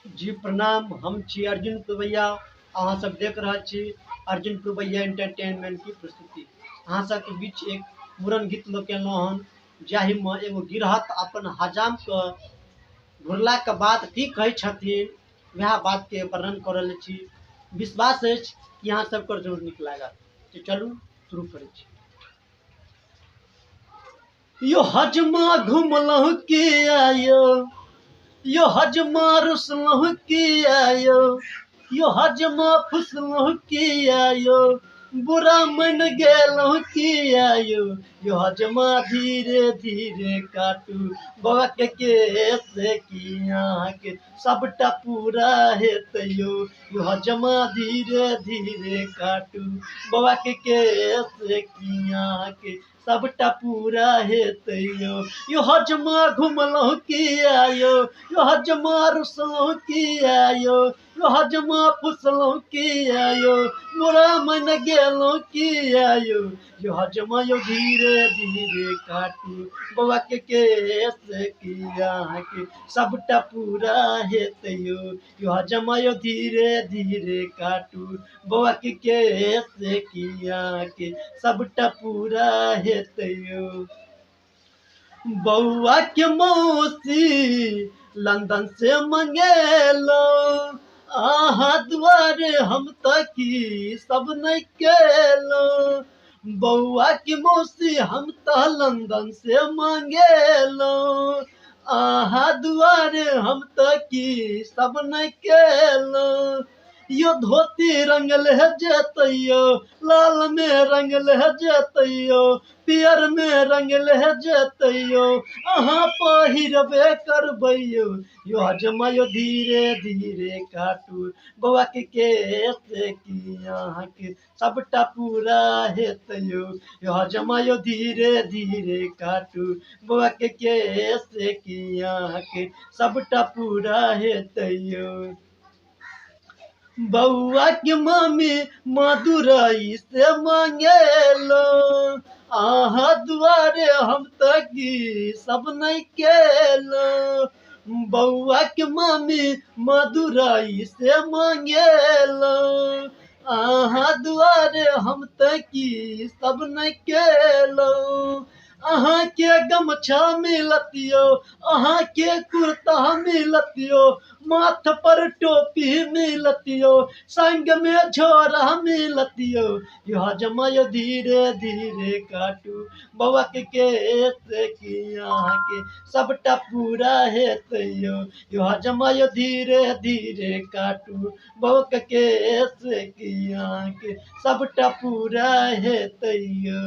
जी प्रणाम, हम छी अर्जुन पुरवैया। अहाँ सब देख रहा छी अर्जुन पुरवैया एंटरटेनमेंट की प्रस्तुति। अहाँ सबके बीच एक मूड़न गीत लऽ के अयलहुँ हन, जाहिमे एगो गिरहत अपन हजाम के घुरला के बाद की कहै छथिन, वएह बात के वर्णन कर रहल छी। विश्वास अछि कि अहाँ सबके जरूर नीक लागत। तो चलू शुरू करै छी। यो हजमा घुमलहुँ के आयो, यो हजमा रुसलहुँ के आयो, यो हजमा फुसलहुँ के आयो, बुरा मन गेलहुँ के आयो, यो हजमा धीरे धीरे काटू बक के से की अहाँके सबटा पूरा हेतैयो, यो हजमा धीरे धीरे काटू बक के से की अहाँके सबटा पूरा हेतैयो, यो हजमा घुमलहुँ के आयो, यो हजमा रुसलहुँ के आयो, यो हजमा फुसलहुँ के आयो, मोरा मन गेलहुँ के आयो, यो हजमा यो धीरे धीरे काटू बौआ के से की अहाँके सबटा पूरा हेतैयो, यो हजमा यो धीरे धीरे काटू बौआ के से की अहाँके सबटा पूरा हेतैयो। बउआ के मौसी लंदन से मंगेलो, आहा दुआरे हम तकी सब नहीं केलो। बउआ की मौसी हम तो लंदन से मंगेलो, आहा दुआरे हम तकी सब नहीं केलो। यो धोती रंगल है जतैयो, लाल में रंगल है जतैयो, पियर में रंगल है जतैयो, अहाँ पहिरबे करबैयो, यो हजमा यो धीरे धीरे काटू बौआ के से की अहाँके सबटा पूरा हेतैयो, यो हजमा यो धीरे धीरे काटू बौआ के से की अहाँके सबटा पूरा हेतैयो। बउआ के मम्मी मदुरई से मंगेलो, आहा दुआरे हम तकी सब नहीं केलो। बउआ के मम्मी मदुरई से मंगेलो, आहा दुआरे हम तकी सब नहीं केलो। अहाँ के गमछा मिलतियो, अहाँ के कुर्ता मिलतियो, माथ पर टोपी मिलतियो, संग में झोरा मिलतियो, यो हजमा यो धीरे धीरे काटू बउआ के से की अहाँके सबटा पूरा हेतैयो, यो हजमा यो धीरे धीरे काटू बउआ के से की अहाँके सबटा पूरा हेतैयो।